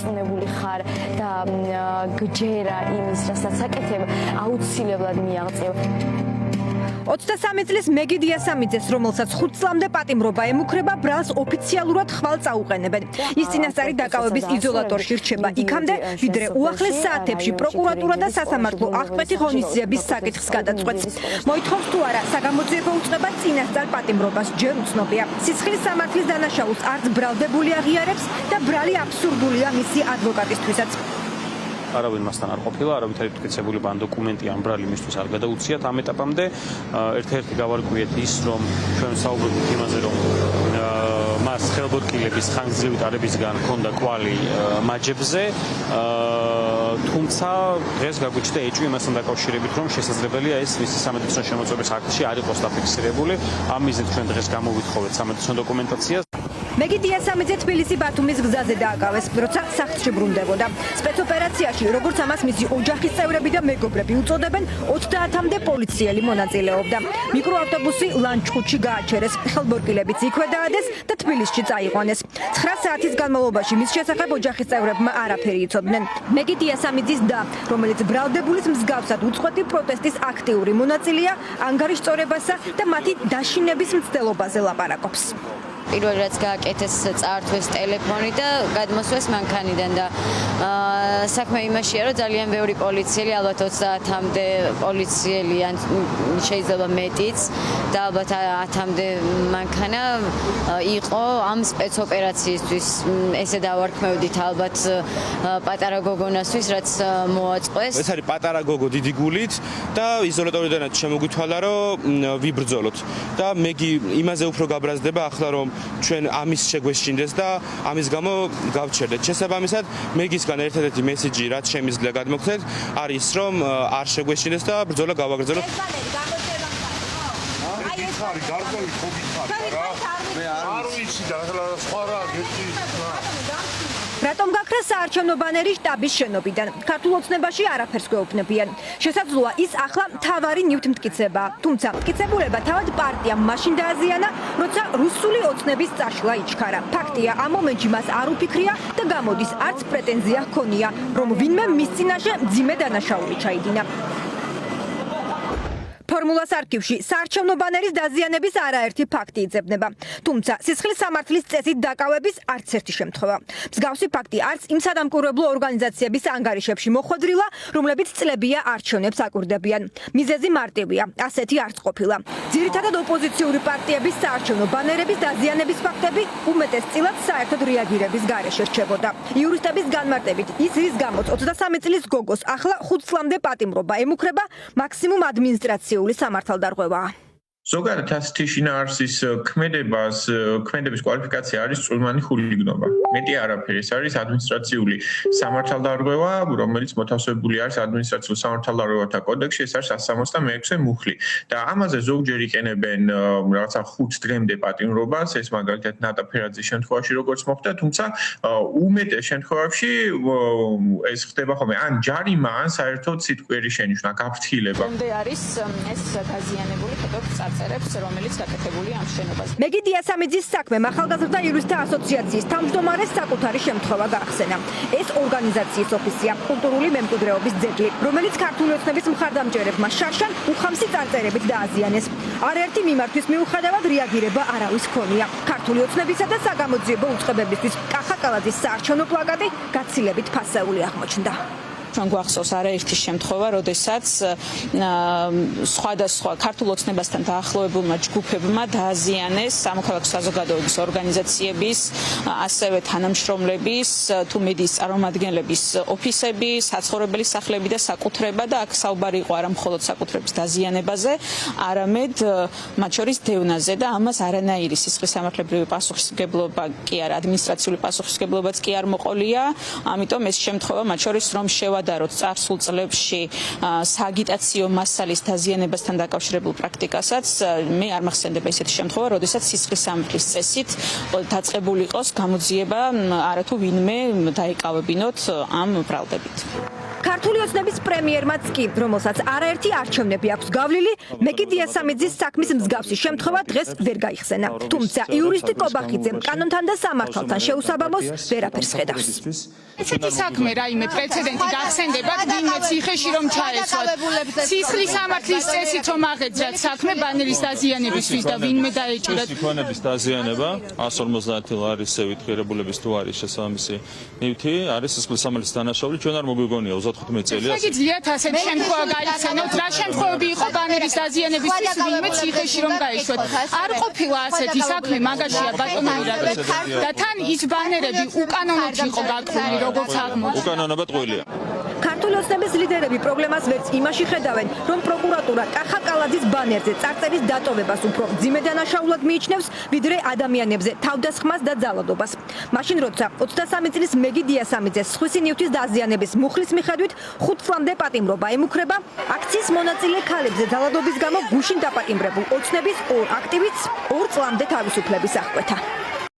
დარწმუნებული ხარ და გჯერა იმის, რასაც აკეთებ, აუცილებლად მიაღწევ. 23 წლის მეგი დიასამიძეს, რომელსაც 5 წლამდე პატიმრობა ემუქრება, ბრალს ოფიციალურად ხვალ წაუყენებენ. ის წინასწარი დაკავების იზოლატორში რჩება იქამდე, ვიდრე უახლეს საათებში პროკურატურა და სასამართლო აღკვეთი ღონისძიების საკითხს გადაწყვეტს. მოითხოვს თუ არა საგამოძიებო უწყება წინასწარ პატიმრობას, ჯერ უცნობია. სისხლის სამართლის დანაშაულს არც ბრალდებული აღიარებს და ბრალი აბსურდულია მისი ადვოკატისთვისაც. არავინ მასთან არ ყოფილა, არავითარი მტკიცებული ან დოკუმენტი ან ბრალი მისთვის არ გადაუციათ ამ ეტაპამდე. ერთ-ერთი გავარკვიეთ ის, რომ ჩვენ საუბრობთ იმაზე, რომ მას ხელბორტკილების ხანგრძლივი ტარებისგან ჰქონდა კვალი მაჯებზე, თუმცა დღეს გაგვიჩნდა ეჭვი იმასთან დაკავშირებით, რომ შესაძლებელია ეს მისი სამედიცინო შემოწმების აქტში არ იყოს დაფიქსირებული. ამ მიზნით ჩვენ დღეს გამოვითხოვეთ სამედიცინო დოკუმენტაციას. მეგი დიასამიძე თბილისი-ბათუმის გზაზე დააკავეს, როცა სახლში ბრუნდებოდა. სპეცოპერაციაში, როგორც ამას მისი ოჯახის წევრები და მეგობრები უწოდებენ, 30-მდე პოლიციელი მონაწილეობდა. მიკროავტობუსი ლანჩხუთში გააჩერეს, ხელბორტკილებიც იქვე დაადეს და თბილისში წაიყვანეს. 9 საათის განმავლობაში მის შესახებ ოჯახის წევრებმა არაფერი იცოდნენ. მეგი დიასამიძის და, რომელიც ბრალდებულის მსგავსად უწყვეტი პროტესტის აქტიური მონაწილეა, ანგარიშწორებასა და მათი დაშინების მცდელობაზე ლაპარაკობს. პირველ რაც გააკეთეს, წაართვეს ტელეფონი და გადმოსვეს მანქანიდან და საქმე იმაშია, რომ ძალიან ბევრი პოლიციელი, ალბათ 30-მდე პოლიციელი ან შეიძლება მეტიც და ალბათ 10-მდე მანქანა იყო ამ სპეცოპერაციისთვის. ესე დავარქმევდით ალბათ პატარა გოგონასთვის, რაც მოაწყვეს. ეს არის პატარა გოგო დიდი გულით და იზოლატორიდანაც შემოგვითვალა, რომ ვიბრძოლოთ. და მეგი იმაზე უფრო გაბრაზდება ახლა, რომ ჩვენ ამის შეგვეშინდეს და ამის გამო გავჩერდეთ. შესაბამისად, მეგისგან ერთ-ერთი მესიჯი, რაც შემიძლია გადმოგცეთ, არის რომ არ შეგვეშინდეს და ბრძოლა გავაგრძელოთ. რატომ გაქრა საარჩევნო ბანერი შტაბის შენობიდან? ქართულ ოცნებაში არაფერს გვეუბნებიან. შესაძლოა ის ახლა მთავარი ნივთმტკიცებაა. თუმცა მტკიცებულება თავად პარტიამ მაშინ დააზიანა, როცა რუსული ოცნების წაშლა იჩქარა. ფაქტია, ამ მომენტში მას არ უფიქრია და გამოდის არც პრეტენზია ჰქონია, რომ ვინმე მის წინაშე მძიმე დანაშაული ჩაიდინა. ფორმულას არქივში საარჩევნო ბანერის დაზიანების არაერთი ფაქტი იძებნება. თუმცა სისხლის სამართლის წესით დაკავების არც ერთი შემთხვევა. მსგავსი ფაქტი არც იმ სადამკვირვებლო ორგანიზაციების ანგარიშებში მოხვედრილა, რომლებიც წლებია არჩევნებს აკვირდებიან. მიზეზი მარტივია, ასეთი არც ყოფილა. ძირითადად ოპოზიციური პარტიების საარჩევნო ბანერების დაზიანების ფაქტები უმეტესწილად საერთოდ რეაგირების გარეშე რჩებოდა. იურისტების განმარტებით, ის რის გამოც 23 წლის გოგოს ახლა 5 წლამდე პატიმრობა ემუქრება, მაქსიმუმ ადმინისტრაციული სამართალდარღვევაა. ზოგადად ასეთი შინაარსის ქმედების კვალიფიკაცია არის წვრილმანი ხულიგნობა. მეტი არაფერი, ეს არის ადმინისტრაციული სამართალდარღვევა, რომელიც მოთავსებული არის ადმინისტრაციულ სამართალდარღვევათა კოდექსში, ეს არის 166 მუხლი. და ამაზე ზოგჯერ იყენებენ რაღაცა 5 დღემდე პატიმრობას, ეს მაგალითად ნატა ფერაძის შემთხვევაში როგორც მოხდა, თუმცა უმეტეს შემთხვევებში ეს ხდება ხოლმე ან ჯარიმა, ან საერთოდ სიტყვიერი შენიშვნა, გაფრთხილება. არის ეს დაზიანებული ფოტოები რომელიც გაკეთებულია ამ შენობაზე. მეგი დიასამიძის საქმემ ახალგაზრდა იურისტთა ასოციაციის თავმჯდომარეს საკუთარი შემთხვევა გაახსენა. ეს ორგანიზაციის ოფისია, კულტურული მემკვიდრეობის ძეგლი, რომელიც ქართული ოცნების მხარდამჭერებმა შარშან უხამსი წარწერებით დააზიანეს. არაერთი მიმართვის მიუხედავად რეაგირება არავის ჰქონია. ქართული ოცნებისა და საგამოძიებო უწყებებისთვის კახაკალაძის საარჩევნო პლაკატი გაცილებით ფასეული აღმოჩნდა. ჩვენ გვახსოვს არაერთი შემთხვევა, როდესაც სხვადასხვა ქართულ ოცნებასთან დაახლოებულმა ჯგუფებმა დააზიანეს სამოქალაქო საზოგადოების ორგანიზაციების, ასევე თანამშრომლების, თუ მედიის წარმომადგენლების ოფისები, საცხოვრებელი სახლები და საკუთრება და აქ საუბარი იყო არა მხოლოდ საკუთრების დაზიანებაზე, არამედ მათ შორის დევნაზე და ამას არანაირი სისხლის სამართლებრივი პასუხისმგებლობა კი არა, ადმინისტრაციული პასუხისმგებლობაც კი არ მოყოლია, ამიტომ ეს შემთხვევა მათ შორის რომ შევადაროთ წარსულ წლებში სააგიტაციო მასალის დაზიანებასთან დაკავშირებულ პრაქტიკასაც, მე არ მახსენდება ისეთი შემთხვევა, როდესაც სისხლის სამართლის წესით დაწყებული იყოს გამოძიება, არათუ ვინმე დაეკავებინოთ ამ ბრალდებით. ქართული ოცნების პრემიერმაც კი, რომელსაც არაერთი არჩევნები აქვს გავლილი, მეგი დიასამიძის საქმის მსგავსი შემთხვევა დღეს ვერ გაიხსენა. თუმცა იურისტი კობახიძე კანონთან და სამართალთან შეუსაბამოს ვერაფერს ხედავს. ესეთი საქმე რაიმე პრეცედენტი გახსენდებათ, ვინმე ციხეში რომ ჩაესვათ. სისხლის სამართლის წესით რომ აღეძრათ საქმე ბანერის დაზიანებისთვის და ვინმე დაეჭირათ. სიქვანების დაზიანება 150 ლარის ევითხირებულების თუ არის შესაბამისი ნივთი, არის სისხლის სამართლის დანაშაული, ჩვენ არ მოგვიგონია 35 წელია. შეგიძლიათ ასეთი შემთხვევა გაიხსენოთ, რა შემთხვევები იყო ბანერის დაზიანებისთვის ვინმე ციხეში რომ გაეშვათ. არ ყოფილა ასეთი საქმე, მაგაშია ბატონო ირაკლი. და თან ის ბანერები უკანონოდ იყო გაკრული, როგორც აღმოჩნდა. უკანონოდ ყოლია. ქართული ოცნების ლიდერები პრობლემას ვერც იმაში ხედავენ, რომ პროკურატურა კახა კალაძის ბანერზე წარწერის დატოვებას უფრო მძიმე დანაშაულად მიიჩნევს, ვიდრე ადამიანებზე თავდასხმას და ძალადობას. მაშინ როცა 23 წლის მეგი დიასამიძეს სხვისი ნივთის დაზიანების მუხლის მიხედვით 5 წლამდე პატიმრობა ემუქრება, აქციის მონაწილე ქალებზე ძალადობის გამო გუშინ დაპატიმრებულ ოცნების 2 აქტივისტს 2 წლამდე თავისუფლების აღკვეთა.